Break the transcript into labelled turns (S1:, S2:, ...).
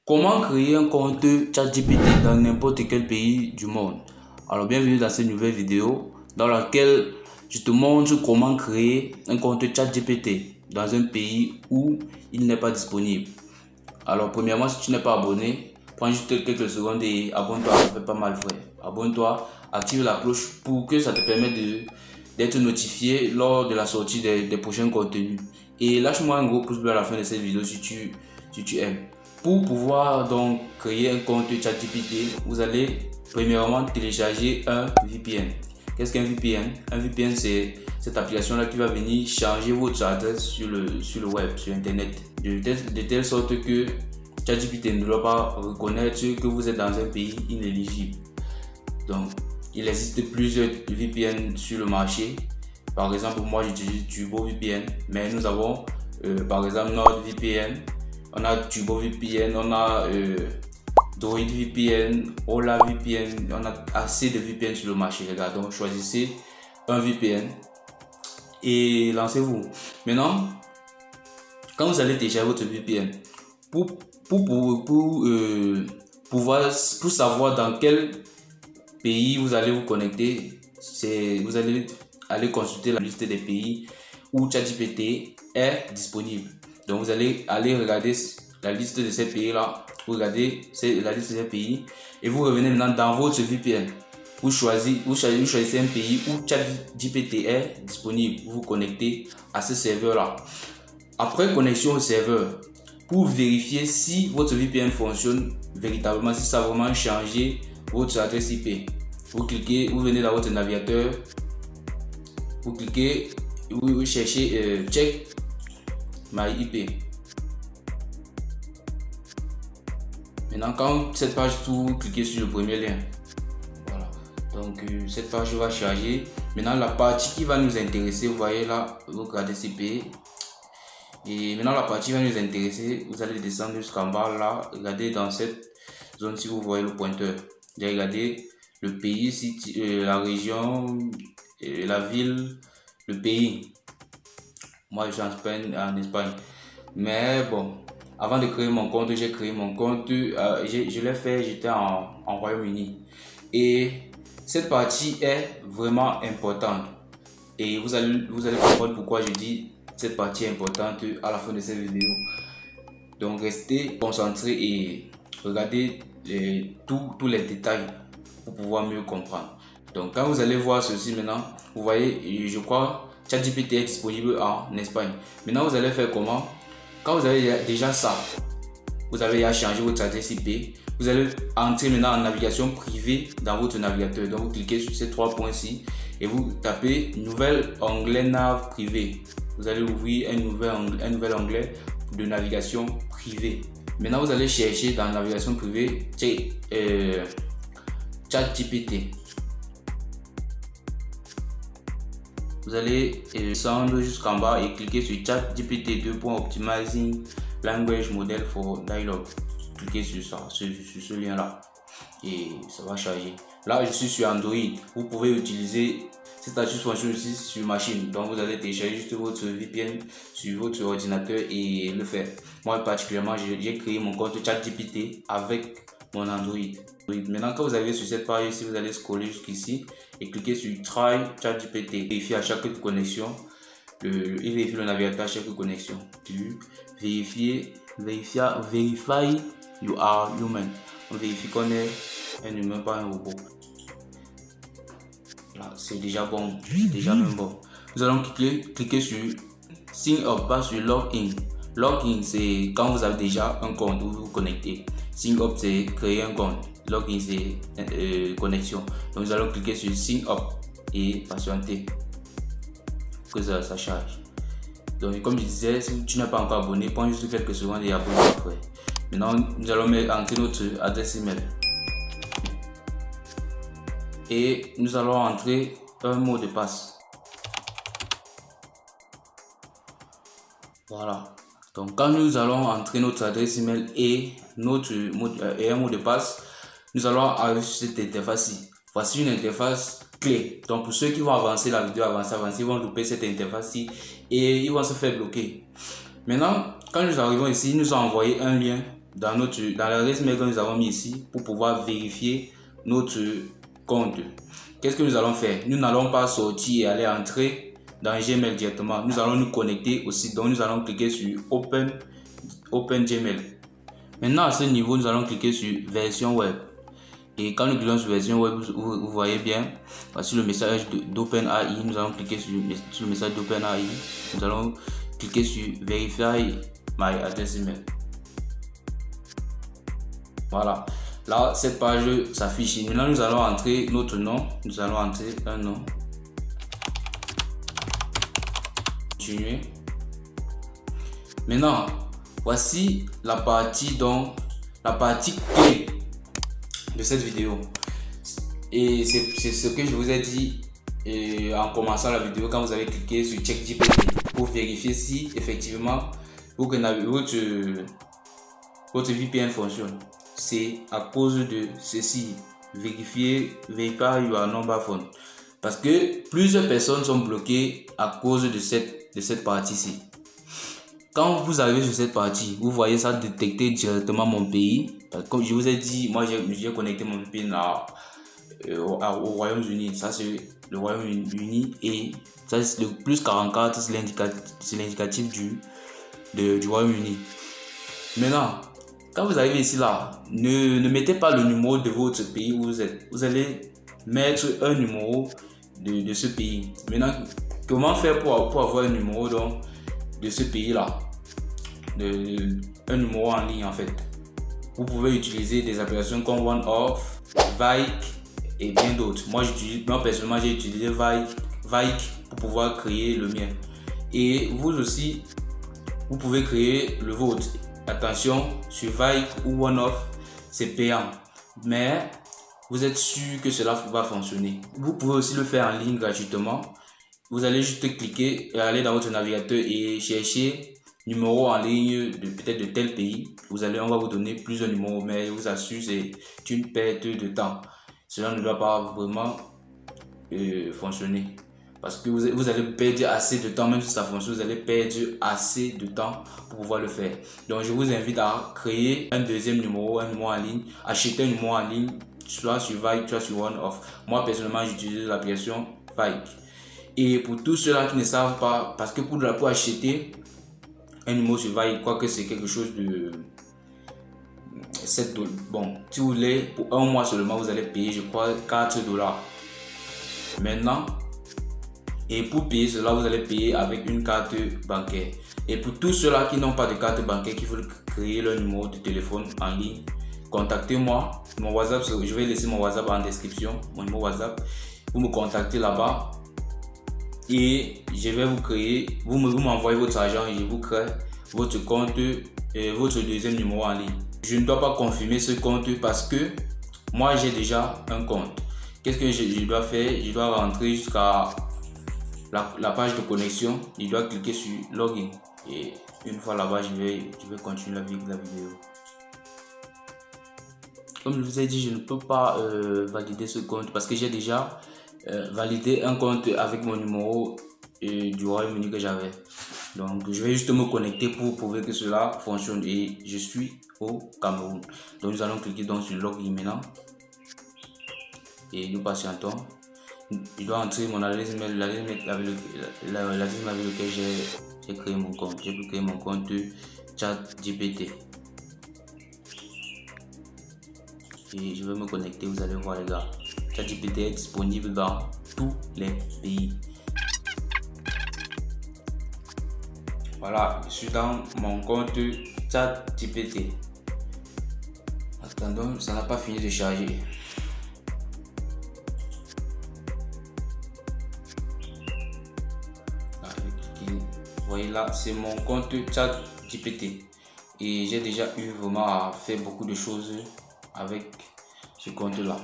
S1: Comment créer un compte ChatGPT dans n'importe quel pays du monde? Alors bienvenue dans cette nouvelle vidéo dans laquelle je te montre comment créer un compte ChatGPT dans un pays où il n'est pas disponible. Alors premièrement, si tu n'es pas abonné, prends juste quelques secondes et abonne-toi, ça fait pas mal frère. Abonne-toi, active la cloche pour que ça te permette d'être notifié lors de la sortie des prochains contenus. Et lâche-moi un gros pouce bleu à la fin de cette vidéo si tu aimes. Pour pouvoir donc créer un compte ChatGPT, vous allez premièrement télécharger un VPN. Qu'est-ce qu'un VPN? Un VPN, c'est cette application-là qui va venir changer votre adresse sur le web, sur Internet, de telle sorte que ChatGPT ne doit pas reconnaître que vous êtes dans un pays inéligible. Donc, il existe plusieurs VPN sur le marché. Par exemple, moi j'utilise TurboVPN, mais nous avons par exemple NordVPN, on a TurboVPN, on a DroidVPN, OlaVPN, on a assez de VPN sur le marché les gars. Donc choisissez un VPN et lancez-vous. Maintenant, quand vous allez télécharger votre VPN, pour savoir dans quel pays vous allez vous connecter, vous allez aller consulter la liste des pays où ChatGPT est disponible. Donc vous allez aller regarder la liste de ces pays là, vous regardez la liste de ces pays et vous revenez maintenant dans votre VPN. Vous choisissez un pays où ChatGPT est disponible, vous vous connectez à ce serveur là. Après connexion au serveur, pour vérifier si votre VPN fonctionne véritablement, si ça a vraiment changé votre adresse IP, vous venez dans votre navigateur, vous cliquez, vous cherchez check my IP. Maintenant, quand cette page s'ouvre, vous cliquez sur le premier lien. Voilà. Donc cette page va charger. Maintenant, la partie qui va nous intéresser, vous voyez là, votre adresse IP. Et maintenant, la partie qui va nous intéresser, vous allez descendre jusqu'en bas là. Regardez dans cette zone si vous voyez le pointeur. Regardez le pays, la région, la ville, le pays. Moi, je suis en Espagne. Mais bon, avant de créer mon compte, j'ai créé mon compte. Je l'ai fait, j'étais en Royaume-Uni. Et cette partie est vraiment importante. Et vous allez comprendre pourquoi je dis cette partie est importante à la fin de cette vidéo. Donc, restez concentrés et regardez tous les détails pour pouvoir mieux comprendre. Donc, quand vous allez voir ceci maintenant, vous voyez, je crois, ChatGPT est disponible en Espagne. Maintenant, vous allez faire comment? Quand vous avez déjà ça, vous avez déjà changé votre adresse IP, vous allez entrer maintenant en navigation privée dans votre navigateur. Donc, vous cliquez sur ces trois points-ci et vous tapez nouvel onglet nav privé. Vous allez ouvrir un nouvel onglet de navigation privée. Maintenant, vous allez chercher dans la navigation privée ChatGPT. Vous allez descendre jusqu'en bas et cliquer sur ChatGPT 2. Optimizing Language Model for Dialogue. Cliquez sur ça, sur ce lien là et ça va charger. Là, je suis sur Android. Vous pouvez utiliser cette astuce fonctionne aussi sur machine. Donc, vous allez télécharger juste votre VPN sur votre ordinateur et le faire. Moi, particulièrement, j'ai créé mon compte ChatGPT avec mon Android. Maintenant, quand vous arrivez sur cette page ici, vous allez scroller jusqu'ici et cliquer sur Try ChatGPT. Vérifier à chaque connexion. Il vérifie le navigateur à chaque connexion. Verify you are human. On vérifie qu'on est un humain, pas un robot. Là, c'est déjà bon. C'est déjà même bon. Nous allons cliquer sur Sign Up, pas sur Login. Login, c'est quand vous avez déjà un compte où vous vous connectez. Sign Up, c'est créer un compte. Login, c'est connexion. Donc, nous allons cliquer sur Sign Up et patienter que ça charge. Donc, comme je disais, si tu n'es pas encore abonné, prends juste quelques secondes et abonne-toi après. Maintenant, nous allons entrer notre adresse email. Et nous allons entrer un mot de passe. Voilà. Donc, quand nous allons entrer notre adresse email et un mot de passe, nous allons arriver sur cette interface-ci. Voici une interface clé. Donc, pour ceux qui vont avancer la vidéo, avancer, ils vont louper cette interface-ci et ils vont se faire bloquer. Maintenant, quand nous arrivons ici, ils nous ont envoyé un lien dans l'adresse mail que nous avons mis ici pour pouvoir vérifier notre compte. Qu'est-ce que nous allons faire? Nous n'allons pas sortir et aller entrer dans Gmail directement. Nous allons nous connecter au site. Donc nous allons cliquer sur Open Gmail. Maintenant à ce niveau, nous allons cliquer sur version web. Et quand nous cliquons sur version web, vous voyez bien, voici le message d'OpenAI. Nous allons cliquer sur le message d'OpenAI. Nous allons cliquer sur Verify my address email. Voilà. Là, cette page s'affiche. Maintenant, nous allons entrer notre nom. Nous allons entrer un nom. Continuer. Maintenant, voici la partie clé de cette vidéo. Et c'est ce que je vous ai dit en commençant la vidéo quand vous avez cliqué sur ChatGPT pour vérifier si effectivement votre VPN fonctionne. C'est à cause de ceci. Verify your number phone. Parce que plusieurs personnes sont bloquées à cause de cette partie-ci. Quand vous arrivez sur cette partie, vous voyez ça détecter directement mon pays. Comme je vous ai dit, moi j'ai connecté mon VPN au Royaume-Uni. Ça c'est le Royaume-Uni et ça c'est le plus 44, c'est l'indicatif du Royaume-Uni. Maintenant, quand vous arrivez ici là, ne mettez pas le numéro de votre pays où vous êtes. Vous allez mettre un numéro de ce pays. Maintenant, comment faire pour avoir un numéro de ce pays là, un numéro en ligne en fait? Vous pouvez utiliser des applications comme OneOff, Vyke et bien d'autres. Moi personnellement j'ai utilisé Vyke pour pouvoir créer le mien. Et vous aussi, vous pouvez créer le vôtre. Attention, sur Vyke ou OneOff, c'est payant. Mais vous êtes sûr que cela va fonctionner. Vous pouvez aussi le faire en ligne gratuitement. Vous allez juste cliquer et aller dans votre navigateur et chercher numéro en ligne peut-être de tel pays. On va vous donner plusieurs numéros, mais je vous assure, c'est une perte de temps. Cela ne doit pas vraiment fonctionner. Parce que vous allez perdre assez de temps, même si ça fonctionne, vous allez perdre assez de temps pour pouvoir le faire. Donc je vous invite à créer un deuxième numéro, un numéro en ligne, acheter un numéro en ligne, soit sur Vyke, soit sur OneOff. Moi personnellement, j'utilise l'application Vyke. Et pour tous ceux-là qui ne savent pas, parce que pour acheter un numéro sur Vyke, quoique c'est quelque chose de 7 $. Bon, si vous voulez, pour un mois seulement, vous allez payer, je crois, 4 $. Maintenant, et pour payer cela, vous allez payer avec une carte bancaire. Et pour tous ceux-là qui n'ont pas de carte bancaire, qui veulent créer leur numéro de téléphone en ligne, contactez-moi. Mon WhatsApp, je vais laisser mon WhatsApp en description, mon numéro WhatsApp. Vous me contactez là-bas et je vais vous créer, vous m'envoyez votre argent et je vous crée votre compte et votre deuxième numéro en ligne. Je ne dois pas confirmer ce compte parce que moi j'ai déjà un compte. Qu'est-ce que je dois faire? Je dois rentrer jusqu'à la page de connexion. Je dois cliquer sur login et une fois là-bas je vais continuer avec la vidéo. Comme je vous ai dit, je ne peux pas valider ce compte parce que j'ai déjà validé un compte avec mon numéro du Royaume-Uni que j'avais. Donc je vais juste me connecter pour prouver que cela fonctionne et je suis au Cameroun. Donc nous allons cliquer donc sur login maintenant et nous patientons. Je dois entrer mon adresse email, l'adresse email avec lequel j'ai créé mon compte. J'ai pu créer mon compte ChatGPT. Et je vais me connecter, vous allez voir les gars. ChatGPT est disponible dans tous les pays. Voilà, je suis dans mon compte ChatGPT. Attendons, ça n'a pas fini de charger. Vous voyez là, c'est mon compte ChatGPT. Et j'ai déjà eu vraiment à faire beaucoup de choses avec ce compte là.